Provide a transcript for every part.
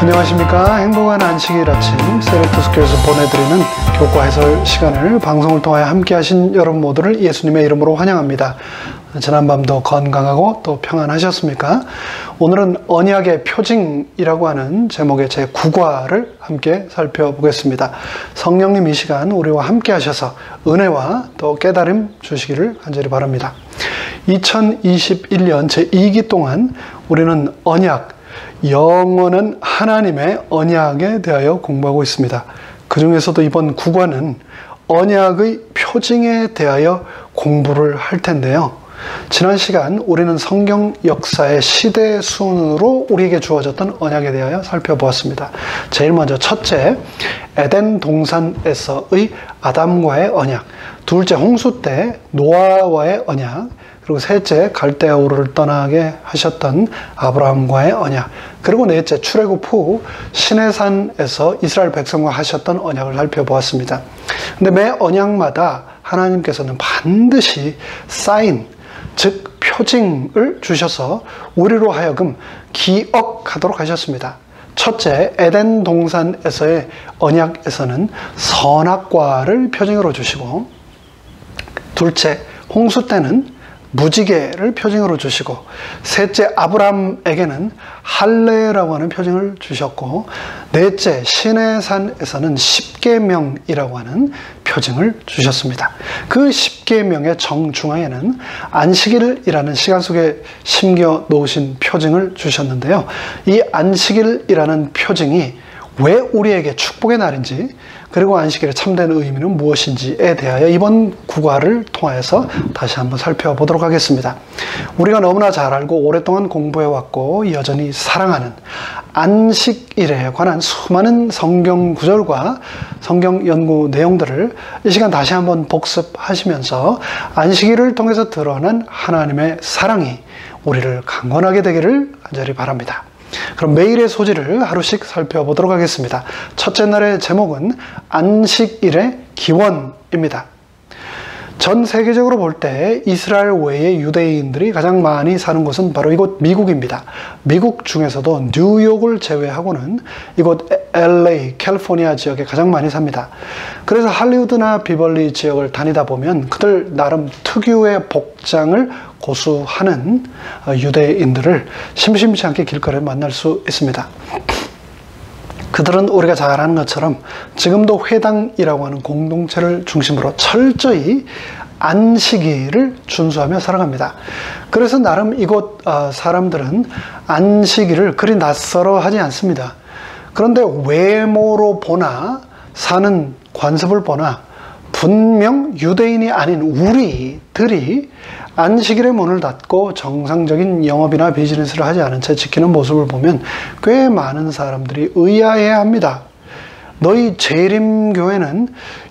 안녕하십니까. 행복한 안식일 아침 세레토스교에서 보내드리는 교과 해설 시간을 방송을 통하여 함께 하신 여러분 모두를 예수님의 이름으로 환영합니다. 지난밤도 건강하고 또 평안하셨습니까? 오늘은 언약의 표징이라고 하는 제목의 제9과를 함께 살펴보겠습니다. 성령님 이 시간 우리와 함께 하셔서 은혜와 또 깨달음 주시기를 간절히 바랍니다. 2021년 제2기 동안 우리는 언약, 영원한 하나님의 언약에 대하여 공부하고 있습니다. 그 중에서도 이번 9과는 언약의 표징에 대하여 공부를 할 텐데요. 지난 시간 우리는 성경 역사의 시대 순으로 우리에게 주어졌던 언약에 대하여 살펴보았습니다. 제일 먼저 첫째, 에덴 동산에서의 아담과의 언약, 둘째, 홍수 때 노아와의 언약, 그리고 셋째, 갈대아 우르를 떠나게 하셨던 아브라함과의 언약, 그리고 넷째, 출애굽 후 시내산에서 이스라엘 백성과 하셨던 언약을 살펴보았습니다. 근데 매 언약마다 하나님께서는 반드시 사인, 즉 표징을 주셔서 우리로 하여금 기억하도록 하셨습니다. 첫째, 에덴 동산에서의 언약에서는 선악과를 표징으로 주시고, 둘째, 홍수 때는 무지개를 표징으로 주시고, 셋째, 아브람에게는 할례라고 하는 표징을 주셨고, 넷째, 시내산에서는 십계명이라고 하는 표징을 주셨습니다. 그 십계명의 정중앙에는 안식일이라는 시간 속에 심겨 놓으신 표징을 주셨는데요. 이 안식일이라는 표징이 왜 우리에게 축복의 날인지, 그리고 안식일의 참된 의미는 무엇인지에 대하여 이번 9과를 통해서 다시 한번 살펴보도록 하겠습니다. 우리가 너무나 잘 알고 오랫동안 공부해왔고 여전히 사랑하는 안식일에 관한 수많은 성경 구절과 성경 연구 내용들을 이 시간 다시 한번 복습하시면서 안식일을 통해서 드러난 하나님의 사랑이 우리를 강건하게 되기를 간절히 바랍니다. 그럼 매일의 소지를 하루씩 살펴보도록 하겠습니다. 첫째 날의 제목은 안식일의 기원입니다. 전 세계적으로 볼 때 이스라엘 외의 유대인들이 가장 많이 사는 곳은 바로 이곳 미국입니다. 미국 중에서도 뉴욕을 제외하고는 이곳 LA, 캘리포니아 지역에 가장 많이 삽니다. 그래서 할리우드나 비벌리 지역을 다니다 보면 그들 나름 특유의 복장을 고수하는 유대인들을 심심치 않게 길거리에 만날 수 있습니다. 그들은 우리가 잘 아는 것처럼 지금도 회당이라고 하는 공동체를 중심으로 철저히 안식일을 준수하며 살아갑니다. 그래서 나름 이곳 사람들은 안식일을 그리 낯설어 하지 않습니다. 그런데 외모로 보나 사는 관습을 보나 분명 유대인이 아닌 우리들이 안식일의 문을 닫고 정상적인 영업이나 비즈니스를 하지 않은 채 지키는 모습을 보면 꽤 많은 사람들이 의아해합니다. 너희 재림교회는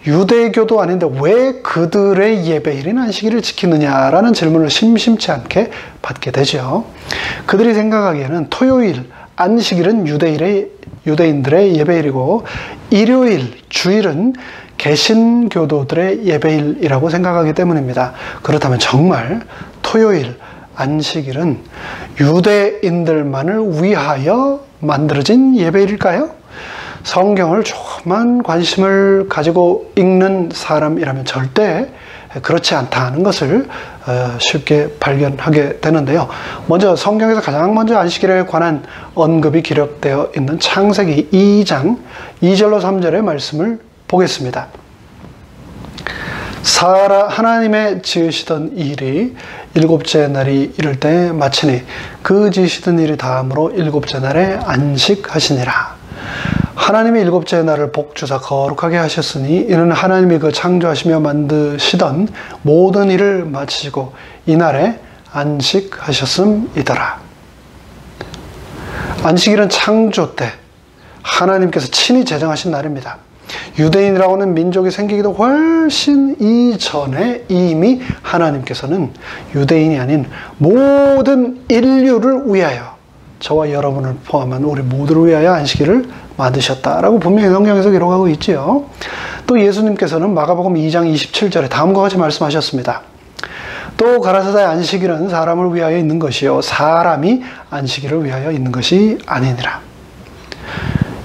유대교도 아닌데 왜 그들의 예배일인 안식일을 지키느냐라는 질문을 심심치 않게 받게 되죠. 그들이 생각하기에는 토요일, 안식일은 유대인들의 예배일이고 일요일, 주일은 개신교도들의 예배일이라고 생각하기 때문입니다. 그렇다면 정말 토요일, 안식일은 유대인들만을 위하여 만들어진 예배일일까요? 성경을 조금만 관심을 가지고 읽는 사람이라면 절대 그렇지 않다는 것을 쉽게 발견하게 되는데요. 먼저 성경에서 가장 먼저 안식일에 관한 언급이 기록되어 있는 창세기 2장 2절로 3절의 말씀을 보겠습니다. 하나님의 지으시던 일이 일곱째 날이 이를 때 마치니 그 지으시던 일이 다음으로 일곱째 날에 안식하시니라. 하나님이 일곱째 날을 복주사 거룩하게 하셨으니 이는 하나님이 그 창조하시며 만드시던 모든 일을 마치시고 이날에 안식하셨음이더라. 안식일은 창조 때 하나님께서 친히 제정하신 날입니다. 유대인이라고 하는 민족이 생기기도 훨씬 이전에 이미 하나님께서는 유대인이 아닌 모든 인류를 위하여, 저와 여러분을 포함한 우리 모두를 위하여 안식일을 만드셨다라고 분명히 성경에서 기록하고 있지요. 또 예수님께서는 마가복음 2장 27절에 다음과 같이 말씀하셨습니다. 또 가라사대 안식일은 사람을 위하여 있는 것이요 사람이 안식일을 위하여 있는 것이 아니니라.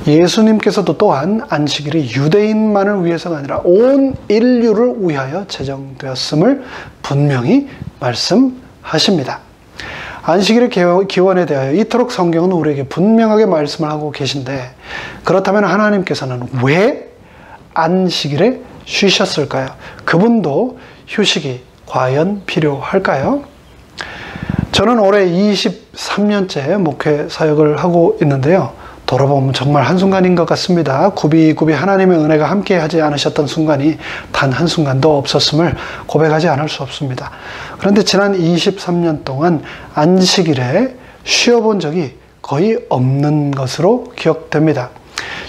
예수님께서도 또한 안식일이 유대인만을 위해서가 아니라 온 인류를 위하여 제정되었음을 분명히 말씀하십니다. 안식일의 기원에 대하여 이토록 성경은 우리에게 분명하게 말씀을 하고 계신데, 그렇다면 하나님께서는 왜 안식일에 쉬셨을까요? 그분도 휴식이 과연 필요할까요? 저는 올해 23년째 목회 사역을 하고 있는데요. 돌아보면 정말 한순간인 것 같습니다. 굽이굽이 하나님의 은혜가 함께 하지 않으셨던 순간이 단 한순간도 없었음을 고백하지 않을 수 없습니다. 그런데 지난 23년 동안 안식일에 쉬어본 적이 거의 없는 것으로 기억됩니다.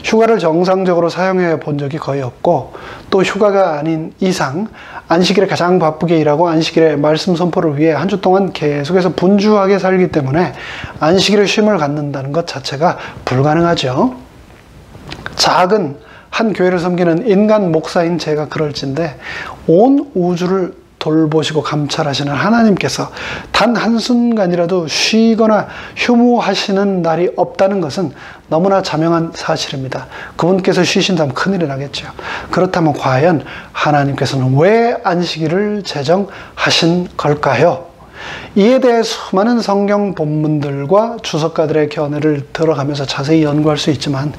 휴가를 정상적으로 사용해 본 적이 거의 없고, 또 휴가가 아닌 이상 안식일에 가장 바쁘게 일하고 안식일에 말씀 선포를 위해 한 주 동안 계속해서 분주하게 살기 때문에 안식일에 쉼을 갖는다는 것 자체가 불가능하죠. 작은 한 교회를 섬기는 인간 목사인 제가 그럴진데, 온 우주를 돌보시고 감찰하시는 하나님께서 단 한순간이라도 쉬거나 휴무하시는 날이 없다는 것은 너무나 자명한 사실입니다. 그분께서 쉬신다면 큰일이 나겠죠. 그렇다면 과연 하나님께서는 왜 안식일을 제정하신 걸까요? 이에 대해 수많은 성경 본문들과 주석가들의 견해를 들어가면서 자세히 연구할 수 있지만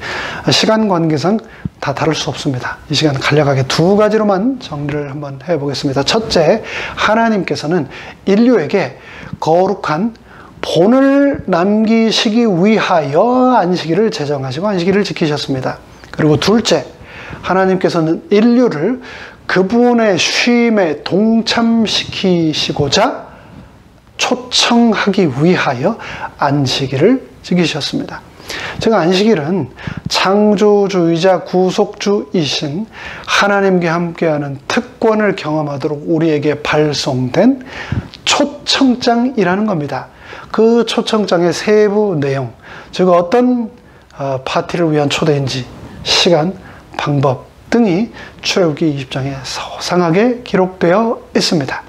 시간 관계상 다 다룰 수 없습니다. 이 시간 간략하게 두 가지로만 정리를 한번 해보겠습니다. 첫째, 하나님께서는 인류에게 거룩한 본을 남기시기 위하여 안식일을 제정하시고 안식일을 지키셨습니다. 그리고 둘째, 하나님께서는 인류를 그분의 쉼에 동참시키시고자 초청하기 위하여 안식일을 지키셨습니다. 제가 안식일은 창조주이자 구속주이신 하나님께 함께하는 특권을 경험하도록 우리에게 발송된 초청장이라는 겁니다. 그 초청장의 세부 내용, 즉 어떤 파티를 위한 초대인지, 시간, 방법 등이 출애굽기 20장에 소상하게 기록되어 있습니다.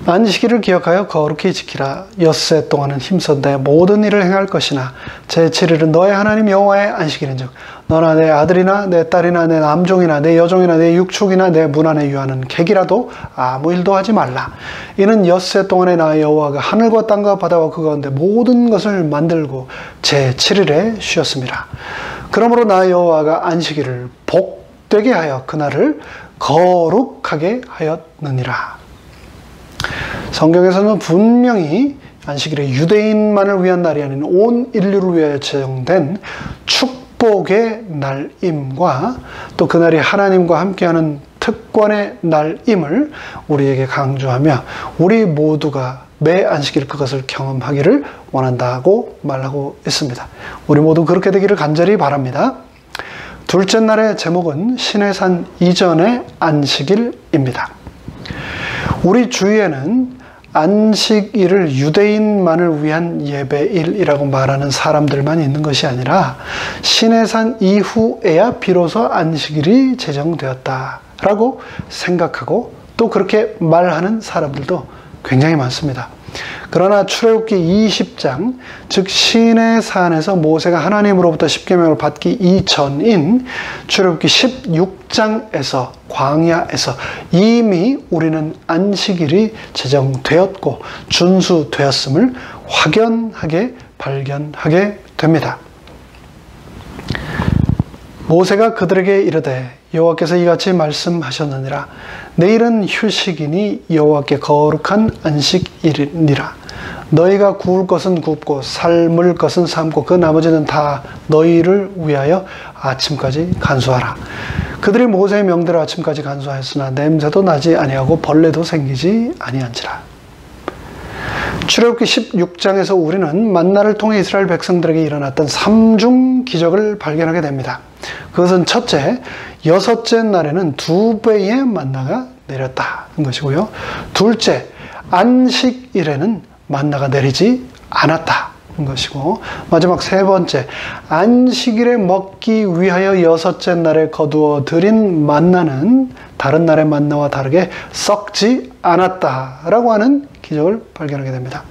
안식일을 기억하여 거룩히 지키라. 엿새 동안은 힘써 내 모든 일을 행할 것이나 제7일은 너의 하나님 여호와의 안식일인즉 너나 내 아들이나 내 딸이나 내 남종이나 내 여종이나 내 육축이나 내 문 안에 유하는 객이라도 아무 일도 하지 말라. 이는 엿새 동안에 나 여호와가 하늘과 땅과 바다와 그 가운데 모든 것을 만들고 제7일에 쉬었습니다. 그러므로 나 여호와가 안식일을 복되게 하여 그날을 거룩하게 하였느니라. 성경에서는 분명히 안식일이 유대인만을 위한 날이 아닌 온 인류를 위하여 제정된 축복의 날임과 또 그날이 하나님과 함께하는 특권의 날임을 우리에게 강조하며 우리 모두가 매 안식일 그것을 경험하기를 원한다고 말하고 있습니다. 우리 모두 그렇게 되기를 간절히 바랍니다. 둘째 날의 제목은 신의 산 이전의 안식일입니다. 우리 주위에는 안식일을 유대인만을 위한 예배일이라고 말하는 사람들만 있는 것이 아니라 신의 산 이후에야 비로소 안식일이 제정되었다라고 생각하고 또 그렇게 말하는 사람들도 굉장히 많습니다. 그러나 출애굽기 20장, 즉 신의 산에서 모세가 하나님으로부터 십계명을 받기 이전인 출애굽기 16장에서 광야에서 이미 우리는 안식일이 제정되었고 준수되었음을 확연하게 발견하게 됩니다. 모세가 그들에게 이르되 여호와께서 이같이 말씀하셨느니라. 내일은 휴식이니 여호와께 거룩한 안식일이니라. 너희가 구울 것은 굽고 삶을 것은 삶고 그 나머지는 다 너희를 위하여 아침까지 간수하라. 그들이 모세의 명대로 아침까지 간수하였으나 냄새도 나지 아니하고 벌레도 생기지 아니한지라. 출애굽기 16장에서 우리는 만나를 통해 이스라엘 백성들에게 일어났던 3중 기적을 발견하게 됩니다. 그것은 첫째, 여섯째 날에는 2배의 만나가 내렸다는 것이고요. 둘째, 안식일에는 만나가 내리지 않았다는 것이고, 마지막 세 번째, 안식일에 먹기 위하여 여섯째 날에 거두어 들인 만나는 다른 날의 만나와 다르게 썩지 않았다라고 하는 기적을 발견하게 됩니다.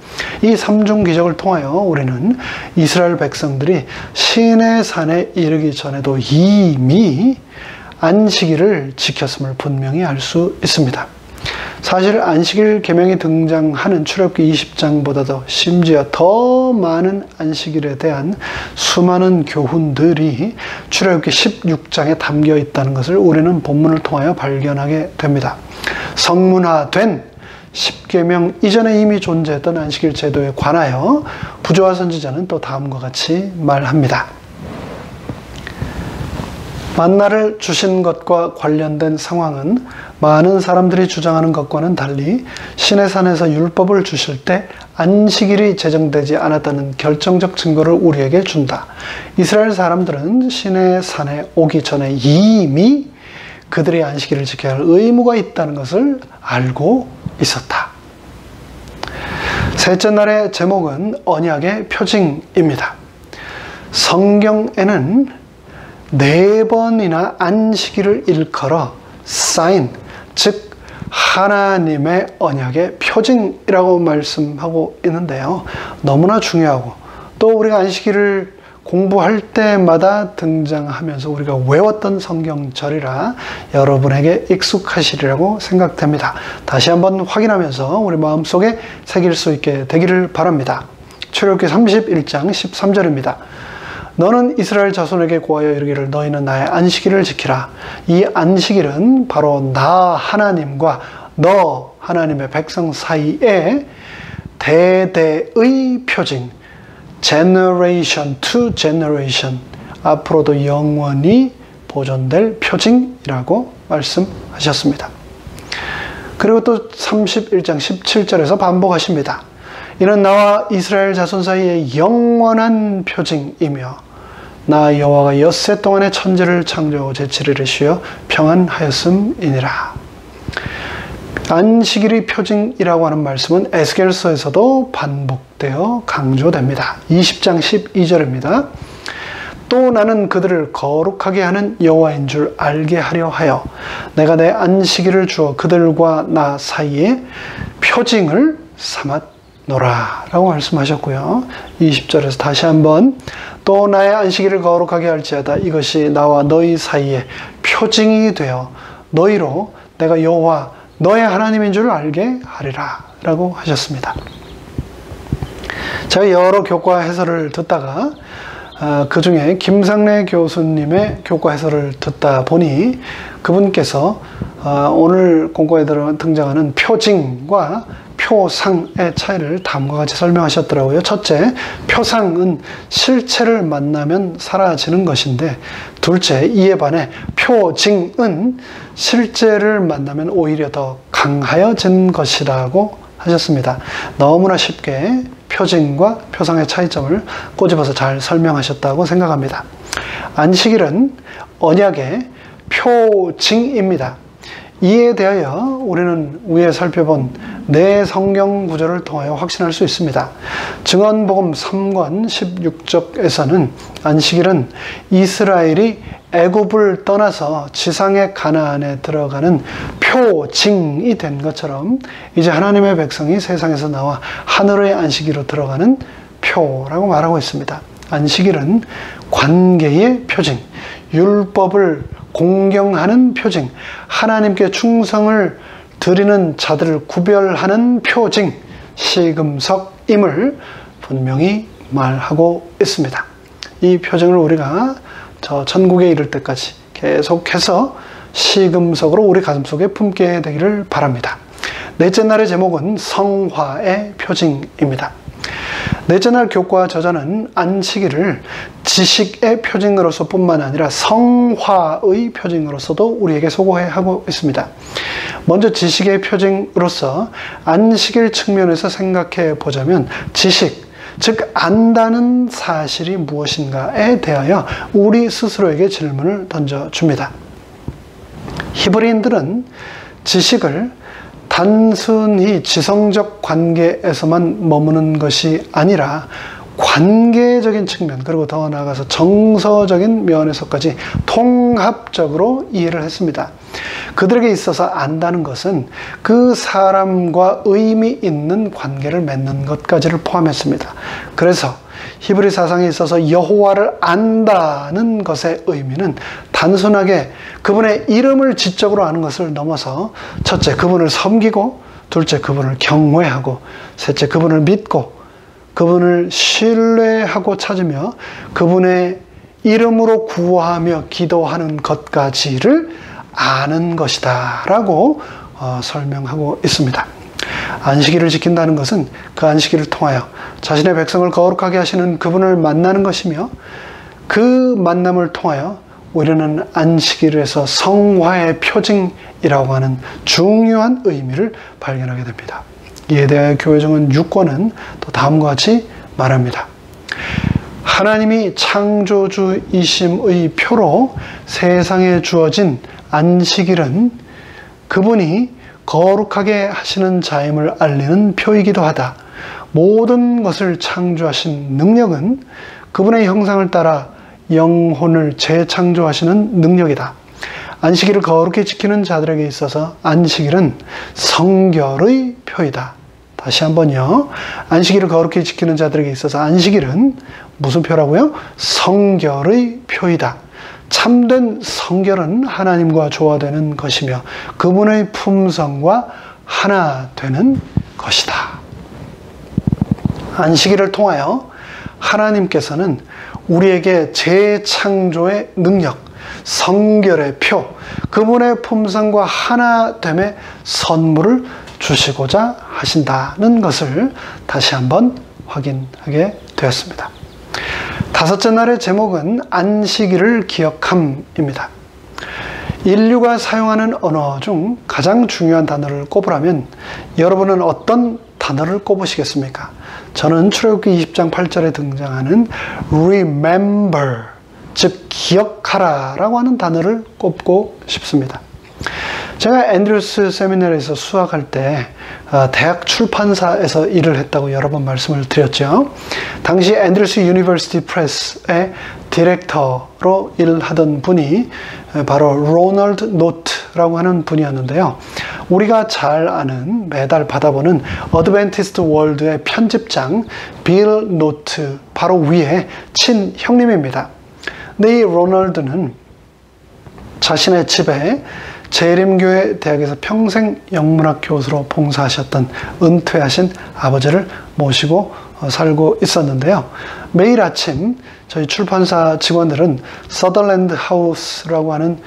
이 삼중 기적을 통하여 우리는 이스라엘 백성들이 시내산에 이르기 전에도 이미 안식일을 지켰음을 분명히 알 수 있습니다. 사실 안식일 계명이 등장하는 출애굽기 20장보다도 심지어 더 많은 안식일에 대한 수많은 교훈들이 출애굽기 16장에 담겨 있다는 것을 우리는 본문을 통하여 발견하게 됩니다. 성문화된 10계명 이전에 이미 존재했던 안식일 제도에 관하여 부조화 선지자는 또 다음과 같이 말합니다. 만나를 주신 것과 관련된 상황은 많은 사람들이 주장하는 것과는 달리 시내산에서 율법을 주실 때 안식일이 제정되지 않았다는 결정적 증거를 우리에게 준다. 이스라엘 사람들은 시내산에 오기 전에 이미 그들이 안식일을 지켜야 할 의무가 있다는 것을 알고 있었다. 셋째 날의 제목은 언약의 표징입니다. 성경에는 4번이나 안식일을 일컬어 사인, 즉 하나님의 언약의 표징이라고 말씀하고 있는데요. 너무나 중요하고 또 우리가 안식일을 공부할 때마다 등장하면서 우리가 외웠던 성경절이라 여러분에게 익숙하시리라고 생각됩니다. 다시 한번 확인하면서 우리 마음속에 새길 수 있게 되기를 바랍니다. 출애굽기 31장 13절입니다. 너는 이스라엘 자손에게 고하여 이르기를 너희는 나의 안식일을 지키라. 이 안식일은 바로 나 하나님과 너 하나님의 백성 사이에 대대의 표징, generation to generation, 앞으로도 영원히 보존될 표징이라고 말씀하셨습니다. 그리고 또 31장 17절에서 반복하십니다. 이는 나와 이스라엘 자손 사이의 영원한 표징이며 나 여호와가 엿새 동안의 천지를 창조하고 제7일에 쉬어 평안하였음이니라. 안식일이 표징이라고 하는 말씀은 에스겔서에서도 반복되어 강조됩니다. 20장 12절입니다. 또 나는 그들을 거룩하게 하는 여호와인 줄 알게 하려 하여 내가 내 안식일을 주어 그들과 나 사이에 표징을 삼았노라 라고 말씀하셨고요. 20절에서 다시 한번 또 나의 안식일을 거룩하게 할지어다 이것이 나와 너희 사이에 표징이 되어 너희로 내가 여호와 너의 하나님인 줄 알게 하리라 라고 하셨습니다. 제가 여러 교과 해설을 듣다가 그 중에 김상래 교수님의 교과 해설을 듣다 보니 그분께서 오늘 공과에 등장하는 표징과 표상의 차이를 다음과 같이 설명하셨더라고요. 첫째, 표상은 실체를 만나면 사라지는 것인데 둘째, 이에 반해 표징은 실제를 만나면 오히려 더 강하여진 것이라고 하셨습니다. 너무나 쉽게 표징과 표상의 차이점을 꼬집어서 잘 설명하셨다고 생각합니다. 안식일은 언약의 표징입니다. 이에 대하여 우리는 위에 살펴본 네 성경 구절을 통하여 확신할 수 있습니다. 증언복음 3권 16절에서는 안식일은 이스라엘이 애굽을 떠나서 지상의 가나안에 들어가는 표징이 된 것처럼 이제 하나님의 백성이 세상에서 나와 하늘의 안식일로 들어가는 표라고 말하고 있습니다. 안식일은 관계의 표징, 율법을 공경하는 표징, 하나님께 충성을 드리는 자들을 구별하는 표징, 시금석임을 분명히 말하고 있습니다. 이 표징을 우리가 저 천국에 이를 때까지 계속해서 시금석으로 우리 가슴속에 품게 되기를 바랍니다. 넷째 날의 제목은 성화의 표징입니다. 넷째 날 교과 저자는 안식일을 지식의 표징으로서 뿐만 아니라 성화의 표징으로서도 우리에게 소개하고 있습니다. 먼저 지식의 표징으로서 안식일 측면에서 생각해 보자면 지식, 즉 안다는 사실이 무엇인가에 대하여 우리 스스로에게 질문을 던져줍니다. 히브리인들은 지식을 단순히 지성적 관계에서만 머무는 것이 아니라 관계적인 측면, 그리고 더 나아가서 정서적인 면에서까지 통합적으로 이해를 했습니다. 그들에게 있어서 안다는 것은 그 사람과 의미 있는 관계를 맺는 것까지를 포함했습니다. 그래서 히브리 사상에 있어서 여호와를 안다는 것의 의미는 단순하게 그분의 이름을 지적으로 아는 것을 넘어서 첫째, 그분을 섬기고, 둘째, 그분을 경외하고, 셋째, 그분을 믿고, 그분을 신뢰하고 찾으며 그분의 이름으로 구하며 기도하는 것까지를 아는 것이다 라고 설명하고 있습니다. 안식일을 지킨다는 것은 그 안식일을 통하여 자신의 백성을 거룩하게 하시는 그분을 만나는 것이며, 그 만남을 통하여 우리는 안식일에서 성화의 표징이라고 하는 중요한 의미를 발견하게 됩니다. 이에 대하여 교회정은 6권은 또 다음과 같이 말합니다. 하나님이 창조주이심의 표로 세상에 주어진 안식일은 그분이 거룩하게 하시는 자임을 알리는 표이기도 하다. 모든 것을 창조하신 능력은 그분의 형상을 따라 영혼을 재창조하시는 능력이다. 안식일을 거룩히 지키는 자들에게 있어서 안식일은 성결의 표이다. 다시 한번요. 안식일을 거룩히 지키는 자들에게 있어서 안식일은 무슨 표라고요? 성결의 표이다. 참된 성결은 하나님과 조화되는 것이며 그분의 품성과 하나 되는 것이다. 안식일을 통하여 하나님께서는 우리에게 재창조의 능력, 성결의 표, 그분의 품성과 하나됨의 선물을 주시고자 하신다는 것을 다시 한번 확인하게 되었습니다. 다섯째 날의 제목은 안식일을 기억함입니다. 인류가 사용하는 언어 중 가장 중요한 단어를 꼽으라면 여러분은 어떤 단어를 꼽으시겠습니까? 저는 출애굽기 20장 8절에 등장하는 remember, 즉 기억하라 라고 하는 단어를 꼽고 싶습니다. 제가 앤드루스 세미나리에서 수학할 때 대학 출판사에서 일을 했다고 여러 번 말씀을 드렸죠. 당시 앤드루스 유니버시티 프레스의 디렉터로 일하던 분이 바로 로널드 노트라고 하는 분이었는데요. 우리가 잘 아는, 매달 받아보는 어드벤티스트 월드의 편집장 빌 노트 바로 위에 친형님입니다. 근데 이 로널드는 자신의 집에 재림교회 대학에서 평생 영문학 교수로 봉사하셨던 은퇴하신 아버지를 모시고 살고 있었는데요. 매일 아침 저희 출판사 직원들은 서덜랜드 하우스라고 하는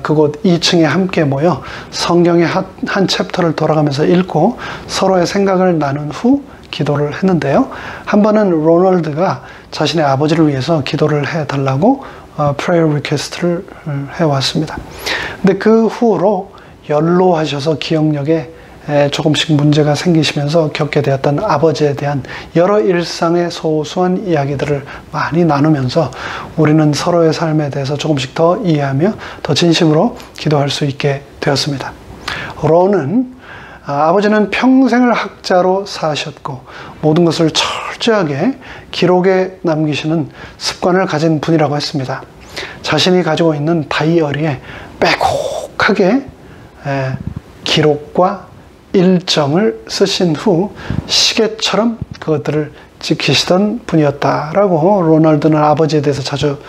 그곳 2층에 함께 모여 성경의 한 챕터를 돌아가면서 읽고 서로의 생각을 나눈 후 기도를 했는데요. 한 번은 로널드가 자신의 아버지를 위해서 기도를 해달라고 prayer request를 해왔습니다. 근데 그 후로 연로하셔서 기억력에 조금씩 문제가 생기시면서 겪게 되었던 아버지에 대한 여러 일상의 소소한 이야기들을 많이 나누면서 우리는 서로의 삶에 대해서 조금씩 더 이해하며 더 진심으로 기도할 수 있게 되었습니다. 아버지는 평생을 학자로 사셨고 모든 것을 철저하게 기록에 남기시는 습관을 가진 분이라고 했습니다. 자신이 가지고 있는 다이어리에 빼곡하게 기록과 일정을 쓰신 후 시계처럼 그것들을 지키시던 분이었다라고 로널드는 아버지에 대해서 자주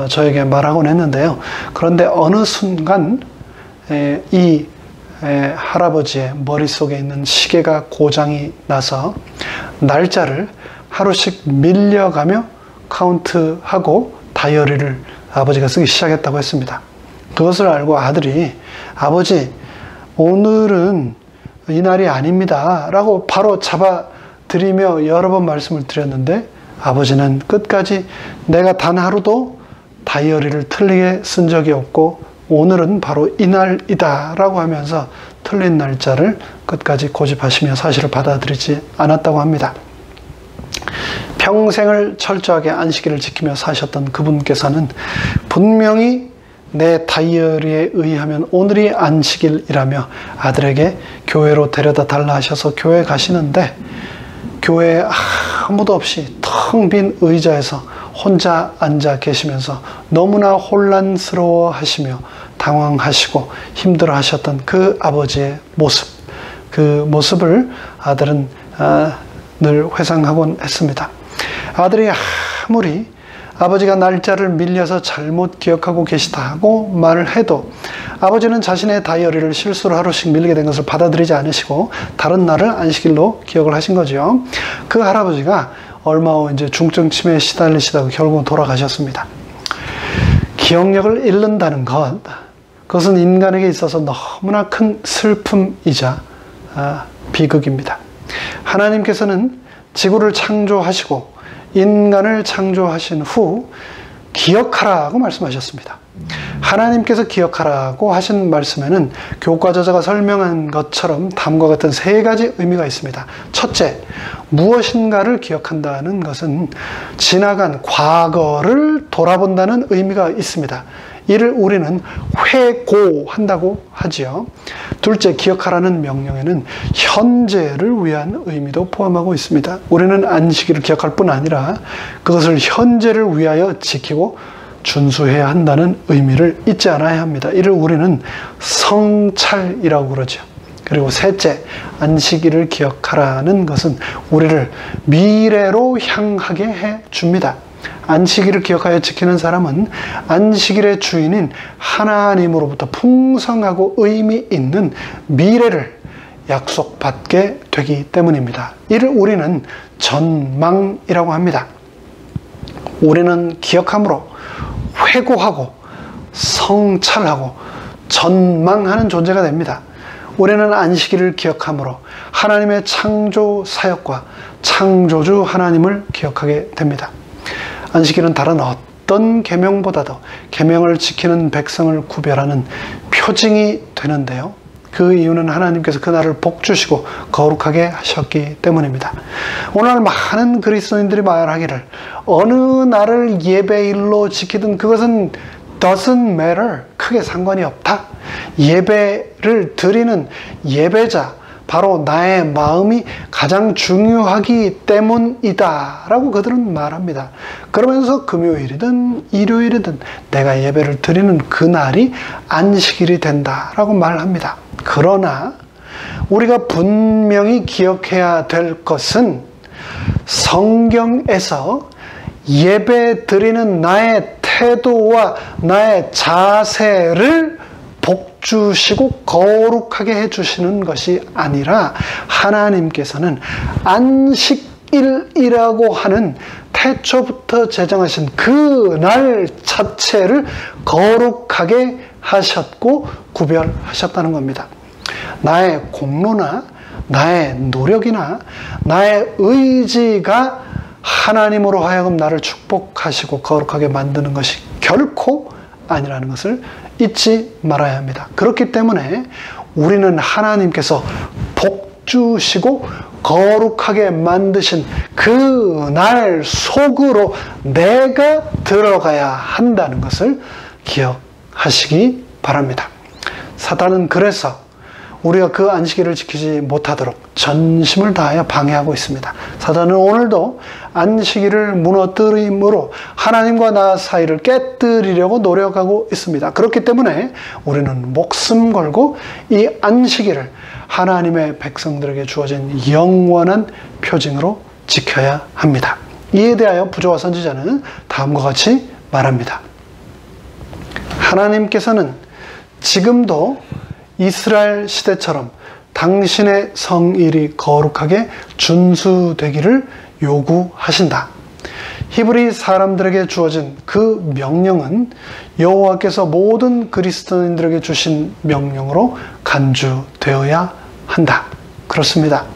저에게 말하곤 했는데요. 그런데 어느 순간 이 할아버지의 머릿속에 있는 시계가 고장이 나서 날짜를 하루씩 밀려가며 카운트하고 다이어리를 아버지가 쓰기 시작했다고 했습니다. 그것을 알고 아들이 아버지 오늘은 이날이 아닙니다 라고 바로 잡아드리며 여러 번 말씀을 드렸는데 아버지는 끝까지 내가 단 하루도 다이어리를 틀리게 쓴 적이 없고 오늘은 바로 이날이다 라고 하면서 틀린 날짜를 끝까지 고집하시며 사실을 받아들이지 않았다고 합니다. 평생을 철저하게 안식일을 지키며 사셨던 그분께서는 분명히 내 다이어리에 의하면 오늘이 안식일이라며 아들에게 교회로 데려다 달라 하셔서 교회 가시는데 교회에 아무도 없이 텅 빈 의자에서 혼자 앉아 계시면서 너무나 혼란스러워 하시며 당황하시고 힘들어 하셨던 그 아버지의 모습, 그 모습을 아들은 늘 회상하곤 했습니다. 아들이 아무리 아버지가 날짜를 밀려서 잘못 기억하고 계시다고 말을 해도 아버지는 자신의 다이어리를 실수로 하루씩 밀리게 된 것을 받아들이지 않으시고 다른 날을 안식일로 기억을 하신 거죠. 그 할아버지가 얼마 후 이제 중증 치매에 시달리시다가 결국은 돌아가셨습니다. 기억력을 잃는다는 것, 그것은 인간에게 있어서 너무나 큰 슬픔이자 비극입니다. 하나님께서는 지구를 창조하시고 인간을 창조하신 후 기억하라고 말씀하셨습니다. 하나님께서 기억하라고 하신 말씀에는 교과저자가 설명한 것처럼 다음과 같은 세 가지 의미가 있습니다. 첫째, 무엇인가를 기억한다는 것은 지나간 과거를 돌아본다는 의미가 있습니다. 이를 우리는 회고한다고 하지요. 둘째, 기억하라는 명령에는 현재를 위한 의미도 포함하고 있습니다. 우리는 안식일을 기억할 뿐 아니라 그것을 현재를 위하여 지키고 준수해야 한다는 의미를 잊지 않아야 합니다. 이를 우리는 성찰이라고 그러죠. 그리고 셋째, 안식일을 기억하라는 것은 우리를 미래로 향하게 해줍니다. 안식일을 기억하여 지키는 사람은 안식일의 주인인 하나님으로부터 풍성하고 의미 있는 미래를 약속받게 되기 때문입니다. 이를 우리는 전망이라고 합니다. 우리는 기억함으로 회고하고 성찰하고 전망하는 존재가 됩니다. 우리는 안식일을 기억함으로 하나님의 창조 사역과 창조주 하나님을 기억하게 됩니다. 안식일은 다른 어떤 계명보다도 계명을 지키는 백성을 구별하는 표징이 되는데요. 그 이유는 하나님께서 그날을 복주시고 거룩하게 하셨기 때문입니다. 오늘 많은 그리스도인들이 말하기를 어느 날을 예배일로 지키든 그것은 doesn't matter, 크게 상관이 없다. 예배를 드리는 예배자, 바로 나의 마음이 가장 중요하기 때문이다 라고 그들은 말합니다. 그러면서 금요일이든 일요일이든 내가 예배를 드리는 그날이 안식일이 된다 라고 말합니다. 그러나 우리가 분명히 기억해야 될 것은 성경에서 예배 드리는 나의 태도와 나의 자세를 복주시고 거룩하게 해주시는 것이 아니라 하나님께서는 안식일이라고 하는 태초부터 제정하신 그 날 자체를 거룩하게 하셨고 구별하셨다는 겁니다. 나의 공로나 나의 노력이나 나의 의지가 하나님으로 하여금 나를 축복하시고 거룩하게 만드는 것이 결코 아니라는 것을 잊지 말아야 합니다. 그렇기 때문에 우리는 하나님께서 복주시고 거룩하게 만드신 그 날 속으로 내가 들어가야 한다는 것을 기억하시기 바랍니다. 사단은 그래서 우리가 그 안식일을 지키지 못하도록 전심을 다하여 방해하고 있습니다. 사단은 오늘도 안식일을 무너뜨림으로 하나님과 나 사이를 깨뜨리려고 노력하고 있습니다. 그렇기 때문에 우리는 목숨 걸고 이 안식일을 하나님의 백성들에게 주어진 영원한 표징으로 지켜야 합니다. 이에 대하여 부조와 선지자는 다음과 같이 말합니다. 하나님께서는 지금도 이스라엘 시대처럼 당신의 성일이 거룩하게 준수되기를 요구하신다. 히브리 사람들에게 주어진 그 명령은 여호와께서 모든 그리스도인들에게 주신 명령으로 간주되어야 한다. 그렇습니다.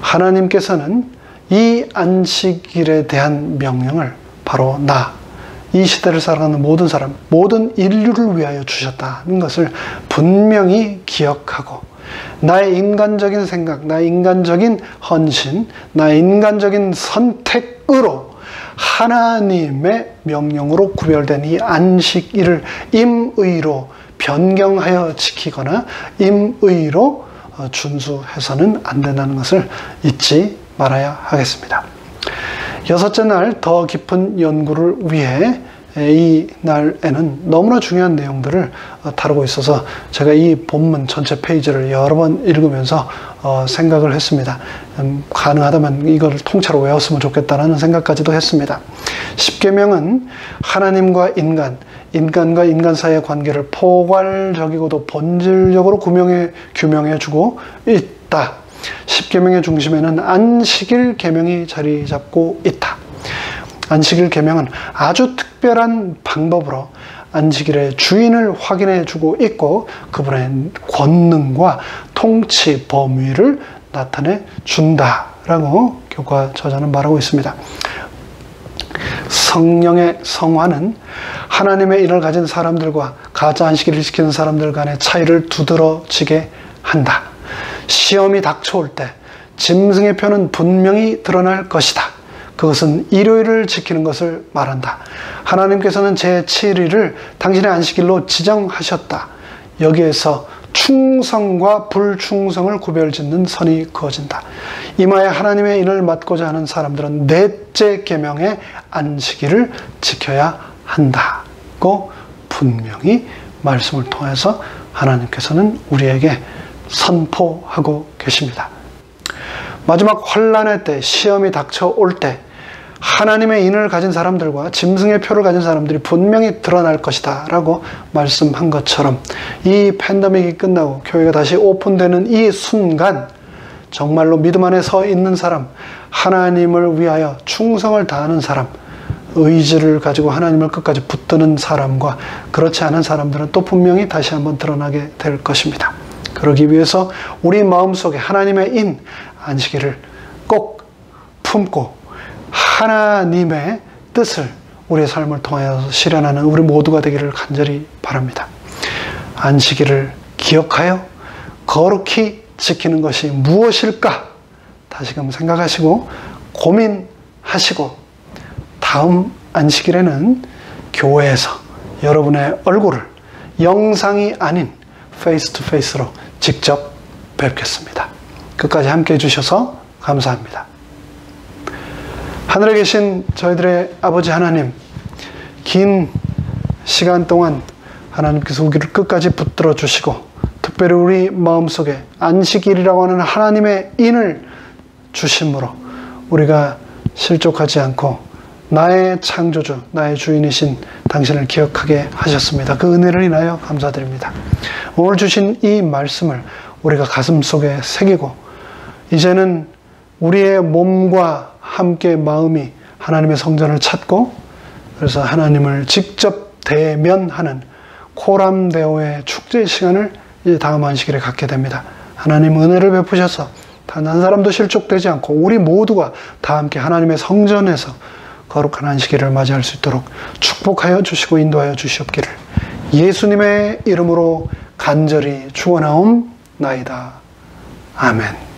하나님께서는 이 안식일에 대한 명령을 바로 이 시대를 살아가는 모든 사람, 모든 인류를 위하여 주셨다는 것을 분명히 기억하고 나의 인간적인 생각, 나의 인간적인 헌신, 나의 인간적인 선택으로 하나님의 명령으로 구별된 이 안식일을 임의로 변경하여 지키거나 임의로 준수해서는 안 된다는 것을 잊지 말아야 하겠습니다. 여섯째 날 더 깊은 연구를 위해 이 날에는 너무나 중요한 내용들을 다루고 있어서 제가 이 본문 전체 페이지를 여러 번 읽으면서 생각을 했습니다. 가능하다면 이걸 통째로 외웠으면 좋겠다는 생각까지도 했습니다. 십계명은 하나님과 인간과 인간 사이의 관계를 포괄적이고도 본질적으로 규명해 주고 있다. 십계명의 중심에는 안식일 계명이 자리 잡고 있다. 안식일 계명은 아주 특별한 방법으로 안식일의 주인을 확인해 주고 있고 그분의 권능과 통치 범위를 나타내 준다라고 교과 저자는 말하고 있습니다. 성령의 성화는 하나님의 일을 가진 사람들과 가짜 안식일을 지키는 사람들 간의 차이를 두드러지게 한다. 시험이 닥쳐올 때 짐승의 표는 분명히 드러날 것이다. 그것은 일요일을 지키는 것을 말한다. 하나님께서는 제7일을 당신의 안식일로 지정하셨다. 여기에서 충성과 불충성을 구별짓는 선이 그어진다. 이마에 하나님의 인을 맡고자 하는 사람들은 넷째 계명의 안식일을 지켜야 한다고 분명히 말씀을 통해서 하나님께서는 우리에게 선포하고 계십니다. 마지막 환난의 때, 시험이 닥쳐올 때 하나님의 인을 가진 사람들과 짐승의 표를 가진 사람들이 분명히 드러날 것이다 라고 말씀한 것처럼 이 팬데믹이 끝나고 교회가 다시 오픈되는 이 순간 정말로 믿음 안에 서 있는 사람, 하나님을 위하여 충성을 다하는 사람, 의지를 가지고 하나님을 끝까지 붙드는 사람과 그렇지 않은 사람들은 또 분명히 다시 한번 드러나게 될 것입니다. 그러기 위해서 우리 마음속에 하나님의 인, 안식일을 꼭 품고 하나님의 뜻을 우리의 삶을 통하여 실현하는 우리 모두가 되기를 간절히 바랍니다. 안식일을 기억하여 거룩히 지키는 것이 무엇일까? 다시금 생각하시고 고민하시고 다음 안식일에는 교회에서 여러분의 얼굴을 영상이 아닌 페이스 투 페이스로 직접 뵙겠습니다. 끝까지 함께 해주셔서 감사합니다. 하늘에 계신 저희들의 아버지 하나님, 긴 시간 동안 하나님께서 우리를 끝까지 붙들어 주시고 특별히 우리 마음속에 안식일이라고 하는 하나님의 인을 주심으로 우리가 실족하지 않고 나의 창조주, 나의 주인이신 당신을 기억하게 하셨습니다. 그 은혜를 인하여 감사드립니다. 오늘 주신 이 말씀을 우리가 가슴속에 새기고 이제는 우리의 몸과 함께 마음이 하나님의 성전을 찾고 그래서 하나님을 직접 대면하는 코람데오의 축제 시간을 이제 다음 안식일에 갖게 됩니다. 하나님 은혜를 베푸셔서 단 한 사람도 실족되지 않고 우리 모두가 다 함께 하나님의 성전에서 거룩한 안식일을 맞이할 수 있도록 축복하여 주시고 인도하여 주시옵기를 예수님의 이름으로 간절히 축원하옵나이다. 아멘.